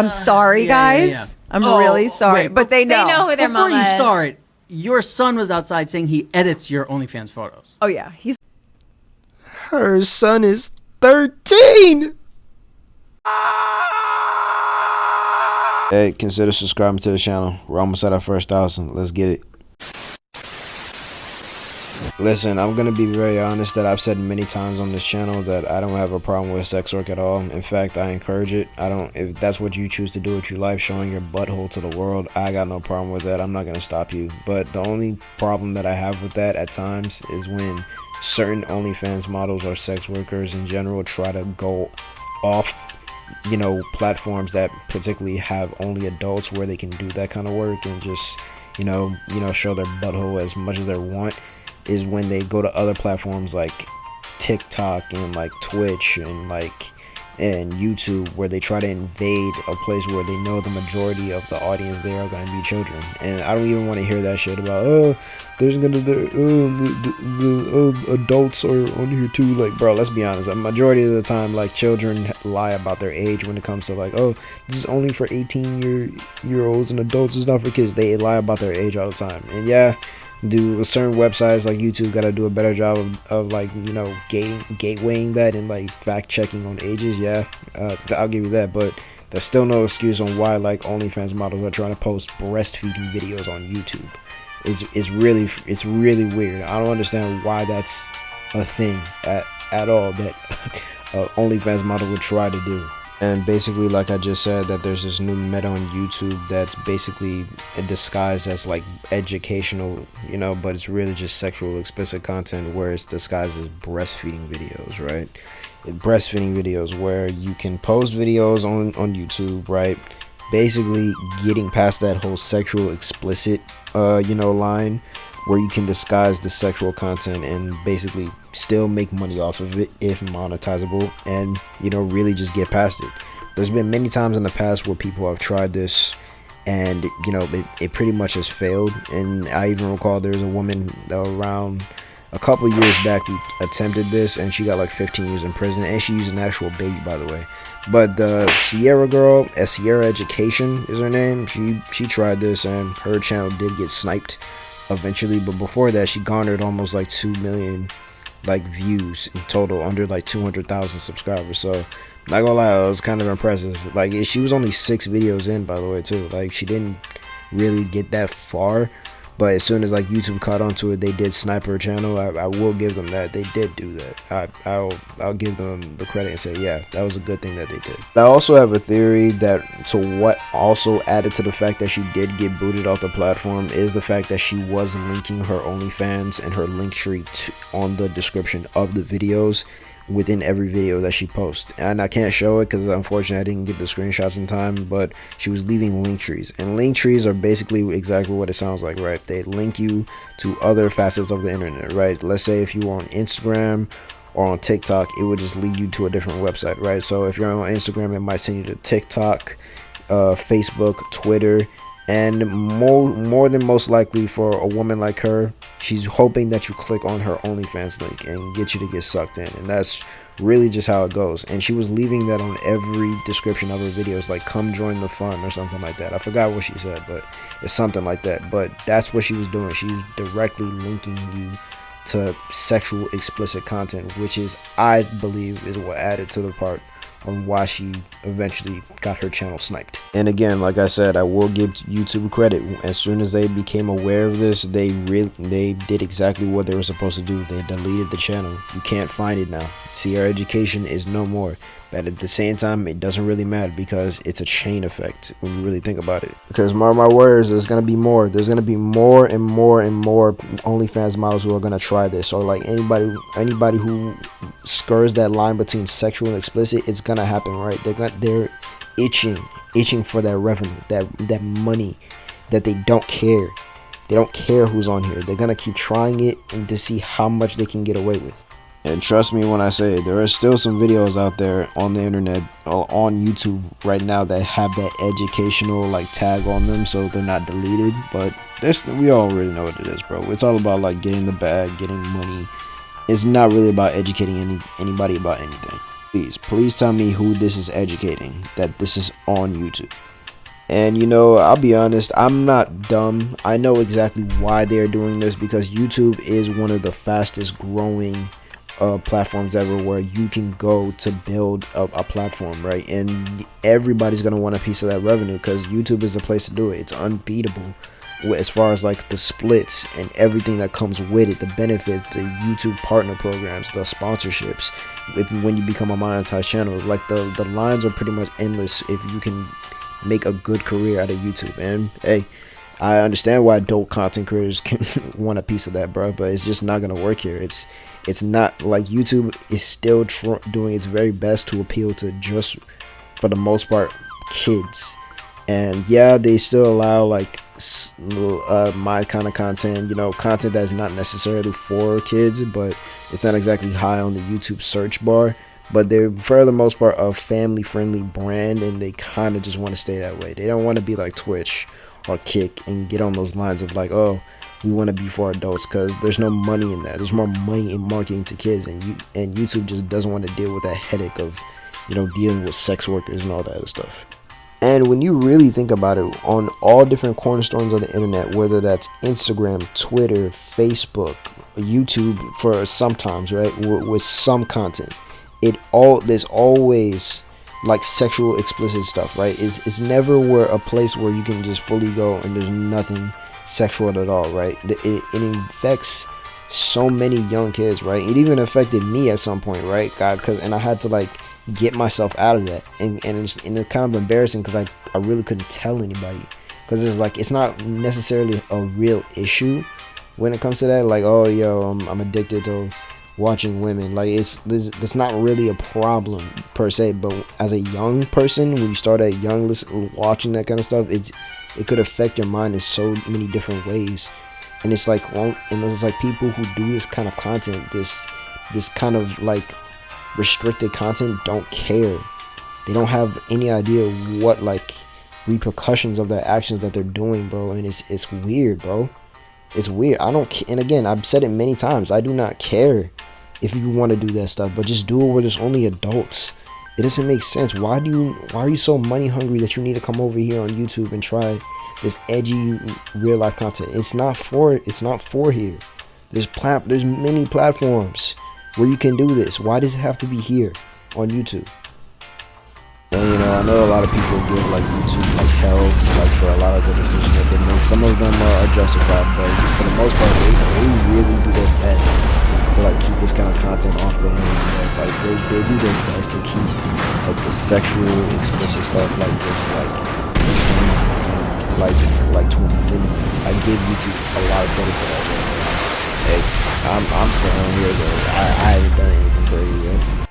I'm sorry, guys. I'm really sorry, but they know. They know who their Before mama you is. start, your son was outside saying he edits your OnlyFans photos. Oh yeah, Her son is 13. Hey, consider subscribing to the channel. We're almost at our first 1,000. Let's get it. Listen, I'm gonna be very honest that I've said many times on this channel that I don't have a problem with sex work at all. In fact, I encourage it. If that's what you choose to do with your life, showing your butthole to the world, I got no problem with that. I'm not gonna stop you. But the only problem that I have with that at times is when certain OnlyFans models or sex workers in general try to go off, you know, platforms that particularly have only adults where they can do that kind of work and just, you know, show their butthole as much as they want. Is when they go to other platforms like TikTok and like Twitch and YouTube, where they try to invade a place where they know the majority of the audience there are going to be children. And I don't even want to hear that shit about there's gonna the adults are on here too. Like, bro, let's be honest, a majority of the time, like, children lie about their age when it comes to like, oh, this is only for 18-year-olds and adults, it's not for kids. They lie about their age all the time. And yeah, do certain websites like YouTube gotta do a better job of like, you know, gatewaying that and like fact checking on ages. Yeah, I'll give you that, but there's still no excuse on why like OnlyFans models are trying to post breastfeeding videos on YouTube. It's really weird. I don't understand why that's a thing at all that OnlyFans model would try to do. And basically, like I just said, that there's this new meta on YouTube that's basically disguised as like educational, you know, but it's really just sexual explicit content where it's disguised as breastfeeding videos, right? Breastfeeding videos where you can post videos on YouTube, right? Basically getting past that whole sexual explicit, you know, line, where you can disguise the sexual content and basically still make money off of it if monetizable, and, you know, really just get past it. There's been many times in the past where people have tried this and, you know, it pretty much has failed. And I even recall there's a woman around a couple years back who attempted this, and she got like 15 years in prison, and she used an actual baby, by the way. But the Sierra girl, Sierra Education is her name, she tried this and her channel did get sniped eventually, but before that she garnered almost like 2 million like views in total, under like 200,000 subscribers. So not gonna lie, it was kind of impressive. Like, she was only 6 videos in, by the way, too. Like, she didn't really get that far, but as soon as like YouTube caught onto it, they did snipe her channel. I will give them that. They did do that. I'll give them the credit and say, yeah, that was a good thing that they did. I also have a theory that to what also added to the fact that she did get booted off the platform is the fact that she was linking her OnlyFans and her link tree on the description of the videos within every video that she posts. And I can't show it because unfortunately I didn't get the screenshots in time, but she was leaving link trees, and link trees are basically exactly what it sounds like, right? They link you to other facets of the internet, right? Let's say if you were on Instagram or on TikTok, it would just lead you to a different website, right? So if you're on Instagram, it might send you to TikTok, Facebook, Twitter, and more than most likely for a woman like her, she's hoping that you click on her OnlyFans link and get you to get sucked in. And that's really just how it goes. And she was leaving that on every description of her videos, like, come join the fun or something like that. I forgot what she said, but it's something like that. But that's what she was doing. She was directly linking you to sexual explicit content, which is, I believe, is what added to the part on why she eventually got her channel sniped. And again, like I said, I will give YouTube credit. As soon as they became aware of this, they did exactly what they were supposed to do. They deleted the channel. You can't find it now. Sierra Education is no more. But at the same time, it doesn't really matter because it's a chain effect when you really think about it. Because mark my words, there's gonna be more. There's gonna be more and more and more OnlyFans models who are gonna try this, or like anybody who skirts that line between sexual and explicit. It's gonna happen, right? They're itching for that revenue, that money, that they don't care. They don't care who's on here. They're gonna keep trying it and to see how much they can get away with. And trust me when I say there are still some videos out there on the internet, on YouTube right now, that have that educational like tag on them, so they're not deleted. But we already know what it is, bro. It's all about like getting the bag, getting money. It's not really about educating anybody about anything. Please tell me who this is educating, that this is on YouTube. And you know, I'll be honest, I'm not dumb. I know exactly why they're doing this, because YouTube is one of the fastest growing platforms ever, where you can go to build a platform, right? And everybody's gonna want a piece of that revenue, because YouTube is the place to do it. It's unbeatable as far as like the splits and everything that comes with it, the benefit, the YouTube partner programs, the sponsorships. When you become a monetized channel, like the lines are pretty much endless if you can make a good career out of YouTube. And hey, I understand why adult content creators can want a piece of that, bro, but it's just not gonna work here. It's not like YouTube is still doing its very best to appeal to, just for the most part, kids. And yeah, they still allow like my kind of content, you know, content that's not necessarily for kids, but it's not exactly high on the YouTube search bar. But they're, for the most part, a family friendly brand, and they kind of just want to stay that way. They don't want to be like Twitch or Kick and get on those lines of like, oh, we want to be for adults, because there's no money in that. There's more money in marketing to kids, and YouTube just doesn't want to deal with that headache of, you know, dealing with sex workers and all that other stuff. And when you really think about it, on all different cornerstones of the internet, whether that's Instagram, Twitter, Facebook, YouTube, for sometimes, right, with some content, there's always like sexual explicit stuff, right? It's never a place where you can just fully go and there's nothing sexual at all, right? It infects so many young kids, right? It even affected me at some point, right? And I had to like get myself out of that, and it's kind of embarrassing, because I really couldn't tell anybody, because it's like, it's not necessarily a real issue when it comes to that, like, oh yo, I'm addicted to watching women. Like, it's not really a problem per se, but as a young person, when you start at young watching that kind of stuff, it could affect your mind in so many different ways. And it's like, well, and it's like people who do this kind of content, this kind of like restricted content, don't care. They don't have any idea what like repercussions of their actions that they're doing, bro. And it's weird, bro. It's weird. And again, I've said it many times, I do not care if you want to do that stuff, but just do it where there's only adults. It doesn't make sense. Why are you so money hungry that you need to come over here on YouTube and try this edgy real life content? It's not for here. There's many platforms where you can do this. Why does it have to be here on YouTube? And you know, I know a lot of people give like YouTube like hell, like for a lot of the decisions that they make. Some of them are justified, but for the most part, they really do their best to like keep this kind of content off the internet. Like they do their best to keep like the sexual explicit stuff like this, like to a minimum. I give YouTube a lot of credit for that. Hey, I'm still on here, so I haven't done anything crazy yet.